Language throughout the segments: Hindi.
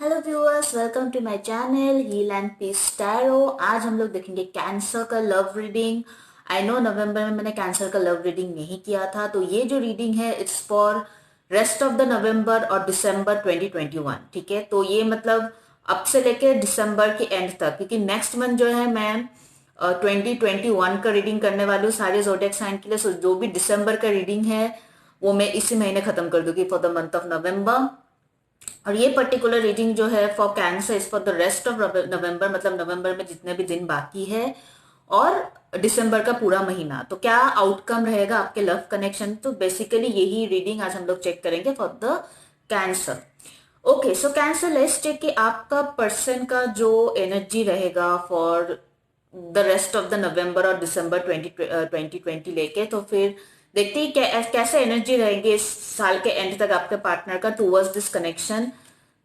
Hello viewers, welcome to my channel heal and peace tarot. आज हम लोग देखेंगे कैंसर का love reading. I know November में मैंने कैंसर का लव रीडिंग नहीं किया था, तो ये जो रीडिंग है it's for rest of the November और दिसंबर 2021। ठीक है, तो ये मतलब अब से लेके दिसंबर के एंड तक, क्योंकि नेक्स्ट मंथ जो है मैं 2021 का रीडिंग करने वाली हूँ सारे जोडिएक साइन के लिए। सो जो भी दिसंबर का रीडिंग है वो मैं इसी महीने खत्म कर दूंगी for the month of November. और ये पर्टिकुलर रीडिंग जो है for cancer is for the rest of November, मतलब नवंबर में जितने भी दिन बाकी है और दिसंबर का पूरा महीना। तो क्या आउटकम रहेगा आपके लव कनेक्शन, तो बेसिकली यही रीडिंग आज हम लोग चेक करेंगे for the Cancer. Okay, so Cancer, let's check कि आपका पर्सन का जो एनर्जी रहेगा for the rest of the November और दिसंबर 2020 लेके। तो फिर देखते ही कैसे एनर्जी रहेगी इस साल के एंड तक आपके पार्टनर का टूवर्ड्स दिस कनेक्शन।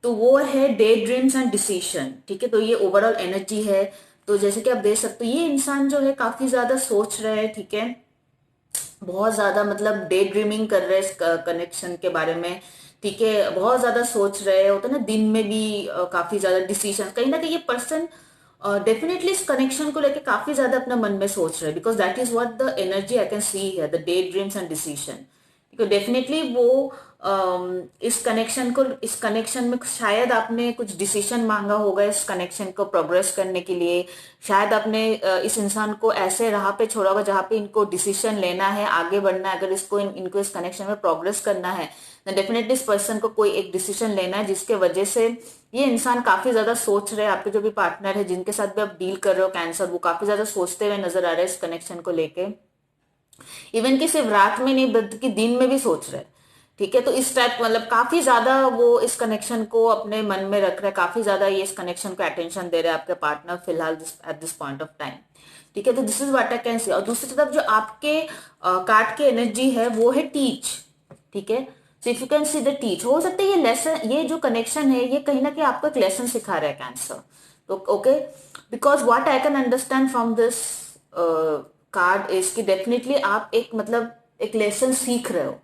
तो वो है डे ड्रीम्स एंड डिसीशन। ठीक है, तो ये ओवरऑल एनर्जी है। तो जैसे कि आप देख सकते हो ये इंसान जो है काफी ज्यादा सोच रहा है। ठीक है, बहुत ज्यादा मतलब डे ड्रीमिंग कर रहे हैं इस कनेक्शन के बारे में। ठीक है, बहुत ज्यादा सोच रहे होते हैं ना, दिन में भी काफी ज्यादा डिसीजन। कहीं ना कहीं ये पर्सन डेफिनेटली इस कनेक्शन को लेके काफी ज्यादा अपने मन में सोच रहे हैं, because that is what the energy I can see है, the day dreams and decision. Definitely वो इस कनेक्शन में शायद आपने कुछ डिसीजन मांगा होगा इस कनेक्शन को प्रोग्रेस करने के लिए। शायद आपने इस इंसान को ऐसे राह पे छोड़ा होगा जहाँ पे इनको डिसीजन लेना है, आगे बढ़ना है। अगर इनको इस कनेक्शन में प्रोग्रेस करना है तो डेफिनेटली इस पर्सन को कोई एक डिसीजन लेना है, जिसके वजह से ये इंसान काफी ज्यादा सोच रहे हैं। आपके जो भी पार्टनर है जिनके साथ भी आप डील कर रहे हो कैंसर, वो काफी ज्यादा सोचते हुए नजर आ रहे हैं इस कनेक्शन को लेके। इवन कि सिर्फ रात में नहीं बल्कि दिन में भी सोच रहे हैं। ठीक है, तो इस टाइप मतलब काफी ज्यादा वो इस कनेक्शन को अपने मन में रख रहे हैं, काफी ज्यादा ये इस कनेक्शन को अटेंशन दे रहे हैं आपके पार्टनर फिलहाल at this point of time. ठीक है, तो this is what I can सी। और दूसरी तरफ जो आपके कार्ड की एनर्जी है वो है टीच। ठीक है, so if you can see the teach, हो सकता है ये लेसन, ये जो कनेक्शन है ये कहीं ना कहीं आपको एक लेसन सिखा रहा है कैंसर। तो okay, because what I can understand from this card is कि डेफिनेटली आप एक मतलब एक लेसन सीख रहे हो।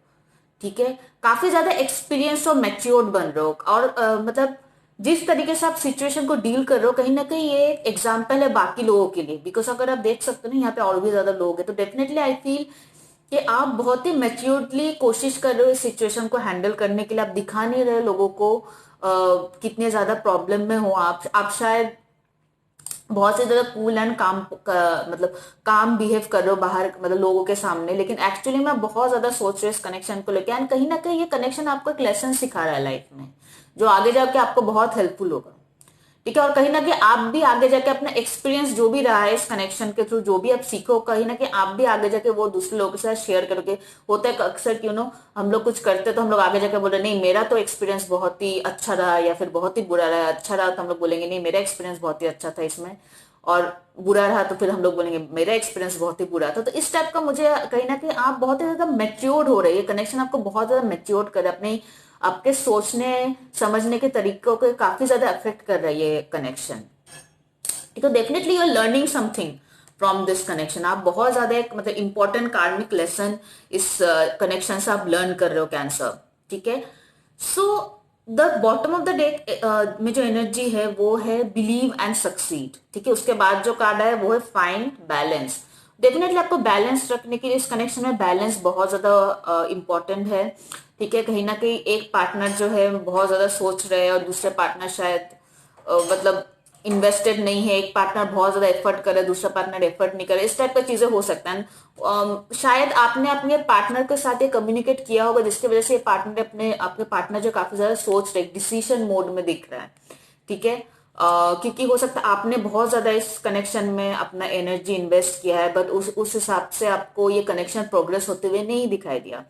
ठीक है, काफी ज्यादा एक्सपीरियंस और मैच्योर्ड बन रहे हो। और मतलब जिस तरीके से आप सिचुएशन को डील कर रहे हो, कहीं ना कहीं ये एक एग्जाम्पल है बाकी लोगों के लिए। बिकॉज अगर आप देख सकते हो ना यहाँ पे और भी ज्यादा लोग हैं, तो डेफिनेटली आई फील कि आप बहुत ही मैच्योर्डली कोशिश कर रहे हो इस सिचुएशन को हैंडल करने के लिए। आप दिखा नहीं रहे लोगों को कितने ज्यादा प्रॉब्लम में हो आप शायद बहुत से ज्यादा कूल एंड काम मतलब काम बिहेव कर रहे हो बाहर, मतलब लोगों के सामने, लेकिन एक्चुअली मैं बहुत ज्यादा सोच रही हूँ इस कनेक्शन को लेकर। एंड कहीं ना कहीं ये कनेक्शन आपको एक लेसन सिखा रहा है लाइफ में, जो आगे जाके आपको बहुत हेल्पफुल होगा। ठीक है, और कहीं ना कहीं आप भी आगे जाके अपना एक्सपीरियंस जो भी रहा है इस कनेक्शन के थ्रू, जो भी आप सीखो, कहीं ना कहीं आप भी आगे जाके वो दूसरे लोगों के साथ शेयर करोगे। होता है अक्सर क्यों नो, हम लोग कुछ करते तो हम लोग आगे जाके बोले नहीं मेरा तो एक्सपीरियंस बहुत ही अच्छा रहा, या फिर बहुत ही बुरा रहा। अच्छा रहा तो हम लोग बोलेंगे नहीं मेरा एक्सपीरियंस बहुत ही अच्छा था इसमें, और बुरा रहा तो फिर हम लोग बोलेंगे मेरा एक्सपीरियंस बहुत ही बुरा था। तो इस टाइप का मुझे कहीं ना कहीं आप बहुत ही ज्यादा मेच्योर्ड हो रहे हैं, ये कनेक्शन आपको बहुत ज्यादा मेच्योर्ड कर रहा है, अपने आपके सोचने समझने के तरीकों को काफी ज्यादा अफेक्ट कर रहा है ये कनेक्शन। तो definitely you are learning something from this connection. आप बहुत ज्यादा एक मतलब इंपॉर्टेंट कार्मिक लेसन इस कनेक्शन से आप लर्न कर रहे हो कैंसर। ठीक है, so the bottom of the deck में जो एनर्जी है वो है बिलीव एंड सक्सीड। ठीक है, उसके बाद जो कार्ड है वो है फाइंड बैलेंस। डेफिनेटली आपको बैलेंस रखने के लिए इस कनेक्शन में बैलेंस बहुत ज्यादा इंपॉर्टेंट है। ठीक है, कहीं ना कहीं एक पार्टनर जो है बहुत ज्यादा सोच रहे हैं और दूसरे पार्टनर शायद मतलब इन्वेस्टेड नहीं है। एक पार्टनर बहुत ज्यादा एफर्ट करे, दूसरा पार्टनर एफर्ट नहीं करे, इस टाइप का चीजें हो सकता है। शायद आपने अपने पार्टनर के साथ ये कम्युनिकेट किया होगा, जिसकी वजह से ये पार्टनर अपने आपके पार्टनर जो काफी ज्यादा सोच रहे, डिसीजन मोड में दिख रहा है। ठीक है, क्योंकि हो सकता है आपने बहुत ज्यादा इस कनेक्शन में अपना एनर्जी इन्वेस्ट किया है, बट उस हिसाब से आपको ये कनेक्शन प्रोग्रेस होते हुए नहीं दिखाई दिया।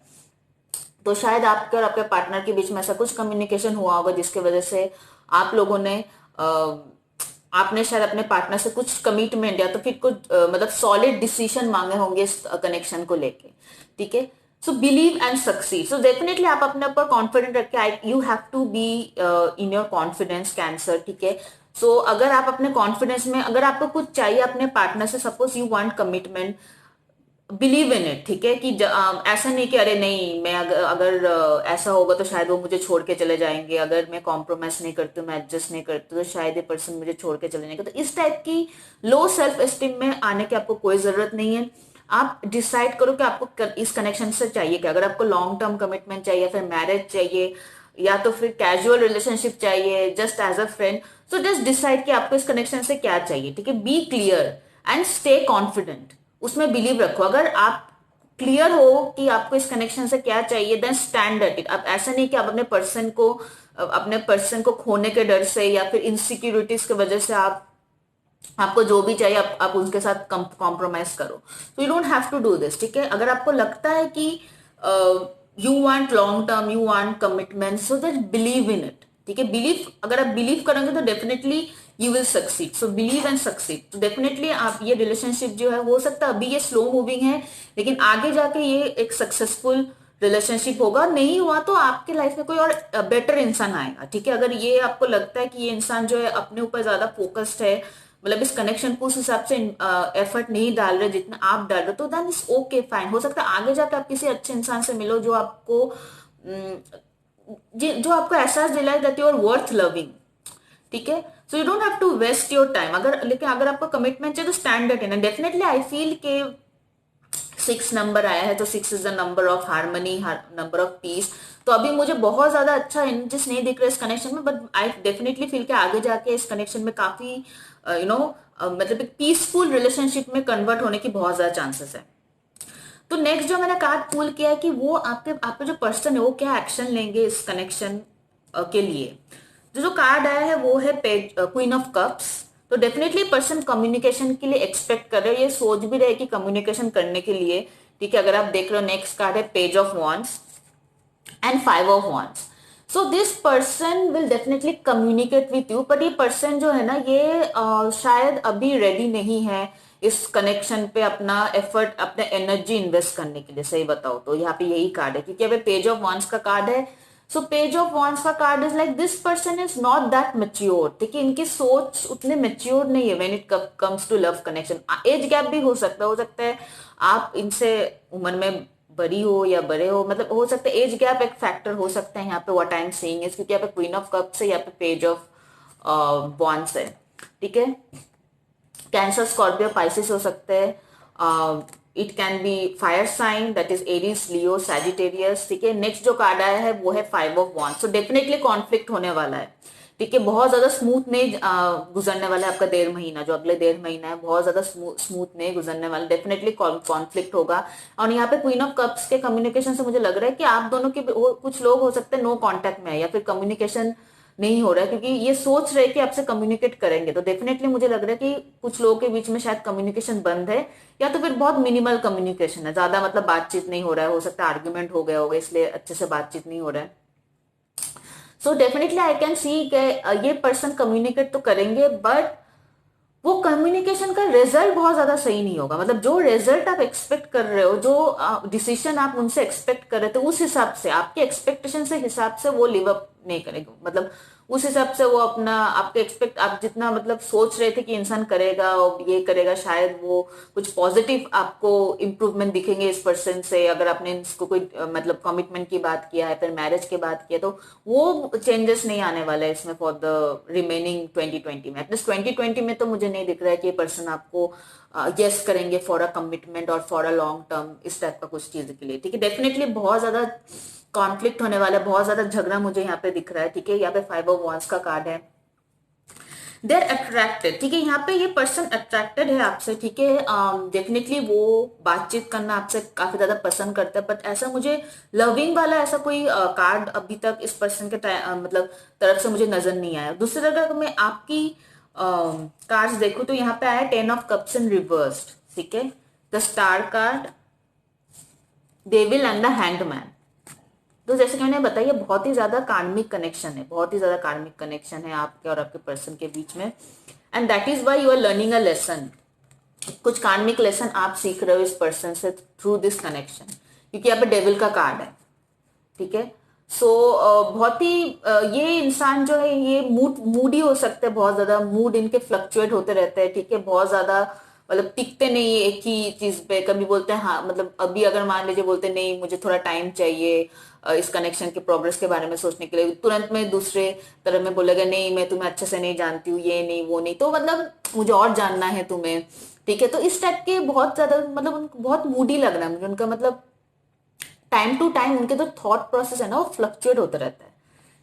तो शायद आपके और आपके पार्टनर के बीच में ऐसा कुछ कम्युनिकेशन हुआ होगा जिसकी वजह से आप लोगों ने आपने शायद अपने पार्टनर से कुछ कमिटमेंट या तो फिर कुछ मतलब सॉलिड डिसीजन मांगे होंगे इस कनेक्शन को लेके। ठीक है, so believe and succeed. So definitely आप अपने ऊपर कॉन्फिडेंट रख के you have to be in your confidence Cancer. ठीक है, सो अगर आप अपने कॉन्फिडेंस में, अगर आपको कुछ चाहिए अपने पार्टनर से, suppose you want commitment, believe in it, ठीक है, कि ऐसा नहीं कि अरे नहीं मैं ऐसा होगा तो शायद वो मुझे छोड़ के चले जाएंगे, अगर मैं कॉम्प्रोमाइज नहीं करती हूँ, मैं एडजस्ट नहीं करती तो शायद ये पर्सन मुझे छोड़ के चले जाएंगे। तो इस टाइप की लो सेल्फ एस्टीम में आने की आपको कोई जरूरत नहीं है। आप डिसाइड करो कि आपको इस कनेक्शन से चाहिए क्या। अगर आपको लॉन्ग टर्म कमिटमेंट चाहिए, फिर मैरिज चाहिए, या तो फिर कैजुअल रिलेशनशिप चाहिए just as a friend, so just decide कि आपको इस कनेक्शन से क्या चाहिए, ठीक है। Be clear and stay confident, उसमें बिलीव रखो। अगर आप क्लियर हो कि आपको इस कनेक्शन से क्या चाहिए, देन स्टैंड एट इट। अब ऐसा नहीं कि आप अपने पर्सन को खोने के डर से या फिर इनसिक्योरिटीज की वजह से आपको जो भी चाहिए आप उनके साथ कॉम्प्रोमाइज करो। तो you don't have to do this, ठीक है। अगर आपको लगता है कि you want long term, you want commitment, so that believe in it, ठीक है। बिलीव, अगर आप बिलीव करेंगे तो definitely you will succeed. So believe and succeed. तो डेफिनेटली आप ये रिलेशनशिप जो है, हो सकता है अभी ये स्लो मूविंग है, लेकिन आगे जाके ये एक सक्सेसफुल रिलेशनशिप होगा। नहीं हुआ तो आपके लाइफ में कोई और बेटर इंसान आएगा, ठीक है। अगर ये आपको लगता है कि ये इंसान जो है अपने ऊपर ज्यादा फोकस्ड है, मतलब इस कनेक्शन को उस हिसाब से एफर्ट नहीं डाल रहे जितना आप डाल रहे, तो देन इट्स ओके, फाइन। हो सकता है आगे जाकर आप किसी अच्छे इंसान से मिलो जो आपको जो आपको एहसास दिलाए that you are worth loving, ठीक है। So you don't have to waste your time. लेकिन अगर आपको कमिटमेंट चाहिए तो स्टैंडर्ड है ना। डेफिनेटली आई फील के 6 नंबर आया है, तो 6 is the number of harmony, number of peace. तो अभी मुझे बहुत ज्यादा अच्छा एनर्जीज नहीं दिख रहा इस कनेक्शन में, बट आई डेफिनेटली फील कि आगे जाके इस कनेक्शन में काफी मतलब एक पीसफुल रिलेशनशिप में कन्वर्ट होने की बहुत ज्यादा चांसेस है। तो नेक्स्ट जो मैंने कार्ड पुल किया है कि वो आपके जो पर्सन है वो क्या एक्शन लेंगे इस कनेक्शन के लिए। जो कार्ड आया है वो है पेज क्वीन ऑफ कप्स। तो डेफिनेटली पर्सन कम्युनिकेशन के लिए एक्सपेक्ट कर रहे हो, ये सोच भी रहे कि कम्युनिकेशन करने के लिए, ठीक है। अगर आप देख रहे हो नेक्स्ट कार्ड है page of wands and 5 of wands. So this person will definitely communicate with you, but ये पर्सन जो है ना ये शायद अभी रेडी नहीं है इस कनेक्शन पे अपना एफर्ट, अपना एनर्जी इन्वेस्ट करने के लिए। सही बताओ तो यहाँ पे यही कार्ड है, क्योंकि अभी पेज ऑफ वॉन्ड्स का कार्ड है। सो पेज ऑफ वॉन्ड्स का card is like this person is not that mature, ठीक है। इनकी सोच उतने मेच्योर नहीं है when it comes to love connection. Age gap भी हो सकता है आप इनसे उम्र में बड़ी हो या बड़े हो, मतलब हो सकता है एज गैप एक फैक्टर हो सकता है यहाँ पे। What I am saying is, क्योंकि यहाँ पे क्वीन ऑफ कप्स है, यहाँ पे पेज ऑफ वॉन्ड्स है, ठीक है। कैंसर, स्कॉर्पियो, पाइसिस हो सकते हैं। It can be fire sign, that is Aries, Leo, Sagittarius, ठीक है। नेक्स्ट जो कार्ड आया है वो है 5 of wands. So definitely conflict होने वाला है, ठीक है। बहुत ज्यादा स्मूथ नहीं गुजरने वाला है आपका 1.5 महीना, जो अगले 1.5 महीना है बहुत ज्यादा स्मूथ नहीं गुजरने वाला। डेफिनेटली कॉन्फ्लिक्ट होगा। और यहाँ पे क्वीन ऑफ कप्स के कम्युनिकेशन से मुझे लग रहा है कि आप दोनों के कुछ लोग हो सकते हैं नो कॉन्टेक्ट में है, या फिर कम्युनिकेशन नहीं हो रहा है, क्योंकि ये सोच रहे कि आपसे कम्युनिकेट करेंगे। तो डेफिनेटली मुझे लग रहा है कि कुछ लोगों के बीच में शायद कम्युनिकेशन बंद है, या तो फिर बहुत मिनिमल कम्युनिकेशन है, ज्यादा मतलब बातचीत नहीं हो रहा है। हो सकता है आर्ग्यूमेंट हो गया होगा इसलिए अच्छे से बातचीत नहीं हो रहा है। सो डेफिनेटली आई कैन सी ये पर्सन कम्युनिकेट तो करेंगे, बट वो कम्युनिकेशन का रिजल्ट बहुत ज्यादा सही नहीं होगा। मतलब जो रिजल्ट आप एक्सपेक्ट कर रहे हो, जो डिसीजन आप उनसे एक्सपेक्ट कर रहे थे, उस हिसाब से आपके एक्सपेक्टेशन से हिसाब से वो लिव अप नहीं करेगा। मतलब उस हिसाब से वो अपना आपके आप जितना मतलब सोच रहे थे कि इंसान करेगा और ये करेगा, शायद वो कुछ पॉजिटिव आपको इम्प्रूवमेंट दिखेंगे इस पर्सन से। अगर आपने इसको कोई मतलब कमिटमेंट की बात किया है, फिर मैरिज की बात किया, तो वो चेंजेस नहीं आने वाला है इसमें फॉर द रिमेनिंग 2020 में। एटलीस्ट 2020 में तो मुझे नहीं दिख रहा है कि ये पर्सन आपको यस करेंगे फॉर अ कमिटमेंट और फॉर अ लॉन्ग टर्म, इस टाइप का कुछ चीज के लिए, ठीक है। डेफिनेटली बहुत ज्यादा कॉन्फ्लिक्ट होने वाला है, बहुत ज्यादा झगड़ा मुझे यहाँ पे दिख रहा है, ठीक है। यहाँ पे 5 ऑफ वॉन्ड्स का कार्ड है। देर अट्रैक्टेड, ठीक है। यहाँ पे ये पर्सन अट्रैक्टेड है आपसे, ठीक है। डेफिनेटली वो बातचीत करना आपसे काफी ज्यादा पसंद करता है, बट ऐसा मुझे लविंग वाला ऐसा कोई कार्ड अभी तक इस पर्सन के मतलब तरफ से मुझे नजर नहीं आया। दूसरी जगह मैं आपकी कार्ड्स देखूं तो यहाँ पे आया 10 ऑफ कप्स इन रिवर्स्ड, ठीक है। The star card, devil and the hangman. तो जैसे कि मैंने बताया बहुत ही ज्यादा कार्मिक कनेक्शन है, बहुत ही ज्यादा कार्मिक कनेक्शन है आपके और आपके पर्सन के बीच में, and that is why you are learning a lesson. कुछ कार्मिक लेसन आप सीख रहे हो इस पर्सन से थ्रू दिस कनेक्शन, क्योंकि यहाँ पे डेविल का कार्ड है, ठीक है। सो बहुत ही ये इंसान जो है ये मूडी हो सकते हैं, बहुत ज्यादा मूड इनके फ्लक्चुएट होते रहते हैं, ठीक है। बहुत ज्यादा मतलब टिकते नहीं है एक ही चीज पे, कभी बोलते हैं हाँ, मतलब अभी अगर मान लीजिए बोलते नहीं मुझे थोड़ा टाइम चाहिए इस कनेक्शन के प्रोग्रेस के बारे में सोचने के लिए, तुरंत में दूसरे तरफ में बोलेगा नहीं मैं तुम्हें अच्छे से नहीं जानती हूँ, ये नहीं वो नहीं, तो मतलब मुझे और जानना है तुम्हें, ठीक है। तो इस टाइप के बहुत ज्यादा मतलब उनको बहुत मूडी लग रहा है मुझे उनका, मतलब टाइम टू टाइम उनके जो थॉट प्रोसेस है ना वो फ्लक्चुएट होता रहता है,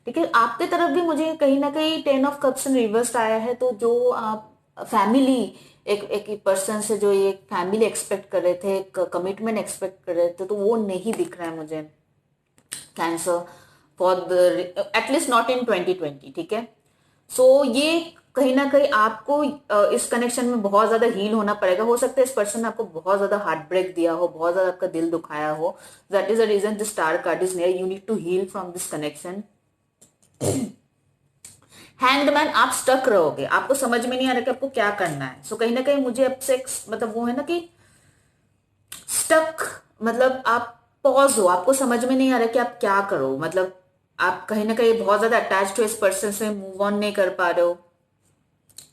ठीक है। आपके तरफ भी मुझे कहीं ना कहीं 10 ऑफ कप्स इन रिवर्स आया है, तो जो आप फैमिली एक पर्सन से जो ये फैमिली एक्सपेक्ट कर रहे थे, एक कमिटमेंट एक्सपेक्ट कर रहे थे, तो वो नहीं दिख रहा है मुझे cancer for the at least not in 2020, ठीक है। सो ये कहीं ना कहीं आपको इस कनेक्शन में बहुत ज्यादा हील होना पड़ेगा। हो सकता है इस पर्सन ने आपको बहुत ज्यादा हार्ट ब्रेक दिया हो, बहुत ज्यादा आपका दिल दुखाया हो, that is the reason this star card is near, you need to heal from this connection. Hanged man, आप स्टक रहोगे, आपको समझ में नहीं आ रहा कि आपको क्या करना है। सो कहीं ना कहीं मुझे अब से मतलब वो है ना कि स्टक, मतलब आप पॉज हो, आपको समझ में नहीं आ रहा कि आप क्या करो, मतलब आप कहीं ना कहीं बहुत ज्यादा अटैच हो इस पर्सन से, मूव ऑन नहीं कर पा रहे हो।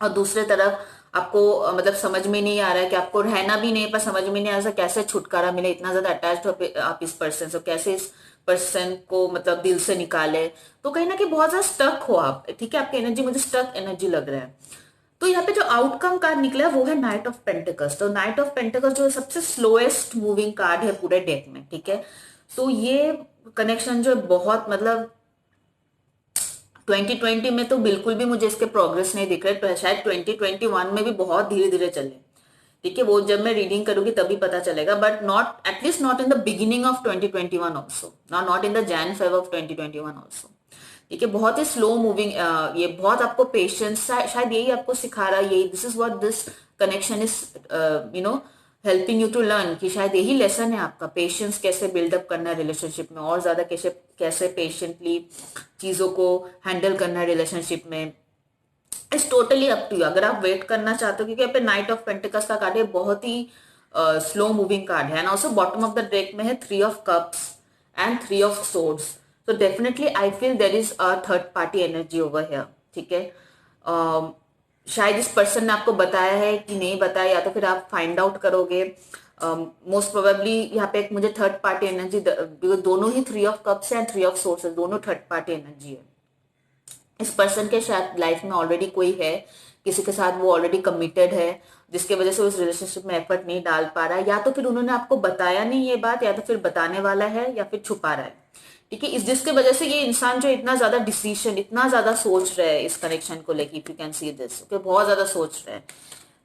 और दूसरे तरफ आपको मतलब समझ में नहीं आ रहा है कि आपको रहना भी नहीं, पर समझ में नहीं आ रहा कैसे छुटकारा मिले, इतना ज्यादा अटैच्ड हो आप इस पर्सन से, कैसे इस पर्सन को मतलब दिल से निकाले। तो कहीं ना कहीं बहुत ज्यादा स्टक हो आप, ठीक है। आपकी एनर्जी मुझे स्टक एनर्जी लग रहा है। तो यहाँ पे जो आउटकम कार्ड निकला है वो है नाइट ऑफ पेंटिकल्स। तो नाइट ऑफ पेंटिकल्स जो सबसे स्लोएस्ट मूविंग कार्ड है पूरे डेक में, ठीक है। तो ये कनेक्शन जो है बहुत मतलब 2020 में तो बिल्कुल भी मुझे इसके प्रोग्रेस नहीं दिख रहे, तो शायद 2021 में भी बहुत धीरे धीरे चले, ठीक है। वो जब मैं रीडिंग करूंगी तभी पता चलेगा, but not at least not in the beginning of 2021 also, not in the Jan Feb of 2021 also, ठीक है। बहुत ही स्लो मूविंग, ये बहुत आपको पेशेंस शायद यही आपको सिखा रहा है, यही this is what this connection is you know helping you to learn, कि शायद यही लेसन है आपका, पेशेंस कैसे बिल्डअप करना है रिलेशनशिप में, और ज्यादा कैसे कैसे पेशेंटली चीजों को हैंडल करना है रिलेशनशिप में। It's totally up to you, अगर आप वेट करना चाहते हो, क्योंकि यहाँ पे नाइट ऑफ पेंटिकल्स का कार्ड है, बहुत ही स्लो मूविंग कार्ड है। And also bottom of the deck में है 3 of cups and 3 of swords. तो definitely I feel there is a third party energy over here, ठीक है। शायद इस पर्सन ने आपको बताया है कि नहीं बताया, या तो फिर आप फाइंड आउट करोगे। मोस्ट प्रोबेबली यहाँ पे एक मुझे थर्ड पार्टी एनर्जी, दोनों ही 3 of cups and 3 of source, दोनों थर्ड पार्टी एनर्जी है। इस पर्सन के शायद लाइफ में ऑलरेडी कोई है, किसी के साथ वो ऑलरेडी कमिटेड है, जिसके वजह से उस रिलेशनशिप में एफर्ट नहीं डाल पा रहा है, या तो फिर उन्होंने आपको बताया नहीं ये बात, या तो फिर बताने वाला है, या फिर छुपा रहा है, ठीक है। इस जिसके वजह से ये इंसान जो इतना ज्यादा डिसीजन, इतना ज्यादा सोच रहा है इस कनेक्शन को लेके, if you can see this, okay, बहुत ज्यादा सोच रहा है,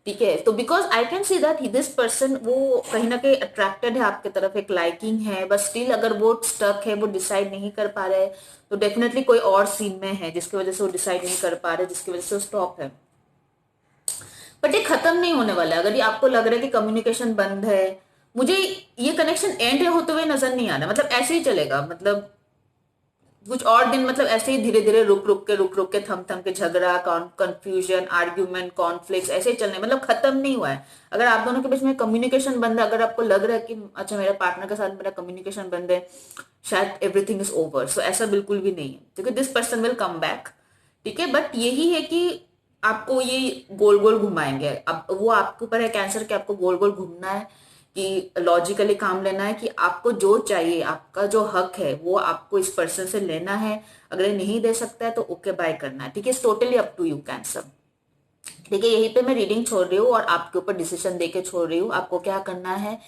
ठीक है। तो because I can see that this person वो कहीं ना कहीं अट्रैक्टेड है आपके तरफ, एक लाइकिंग है, बस स्टिल अगर वो स्टक है, वो डिसाइड नहीं कर पा रहे, तो डेफिनेटली कोई और सीन में है जिसकी वजह से वो डिसाइड नहीं कर पा रहे, जिसकी वजह से वो स्टॉप है। बट ये खत्म नहीं होने वाला है। अगर ये आपको लग रहा है कि कम्युनिकेशन बंद है, मुझे ये कनेक्शन एंड होते हुए नजर नहीं आ रहा, मतलब ऐसे ही चलेगा, मतलब कुछ और दिन, मतलब ऐसे ही धीरे धीरे रुक रुक के थम थम के झगड़ा, कंफ्यूजन, आर्ग्यूमेंट, कॉन्फ्लिक्ट ऐसे ही चलने, मतलब खत्म नहीं हुआ है। अगर आप दोनों के बीच में कम्युनिकेशन बंद है, अगर आपको लग रहा है कि अच्छा मेरे पार्टनर के साथ मेरा कम्युनिकेशन बंद है, शायद एवरीथिंग इज ओवर, सो ऐसा बिल्कुल भी नहीं है, क्योंकि this person will come back, ठीक है। बट यही है कि आपको ये गोल गोल घुमाएंगे, अब वो आपके ऊपर है कैंसर, कि आपको गोल गोल घूमना है, कि लॉजिकली काम लेना है, कि आपको जो चाहिए, आपका जो हक है वो आपको इस पर्सन से लेना है। अगर ये नहीं दे सकता है तो ओके बाय करना है, ठीक है। Totally up to you Cancer, ठीक है। यहीं पे मैं रीडिंग छोड़ रही हूँ और आपके ऊपर डिसीजन देके छोड़ रही हूँ आपको क्या करना है,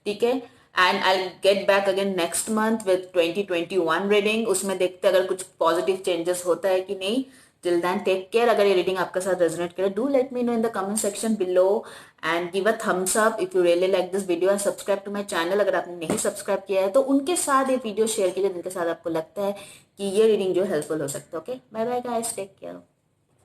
ठीक है। And I get back again next month with 2021 reading, उसमें देखते हैं अगर कुछ पॉजिटिव चेंजेस होता है कि नहीं। Till then take care. अगर ये रीडिंग आपके साथ रेजोनेट करे, do let me know in the comment section below and give a thumbs up if you really like this video, and subscribe to my channel अगर आपने नहीं सब्सक्राइब किया है, तो उनके साथ ये वीडियो शेयर कीजिए जिनके साथ आपको लगता है कि ये रीडिंग जो हेल्पफुल हो सकता है। Okay, bye bye guys, take care.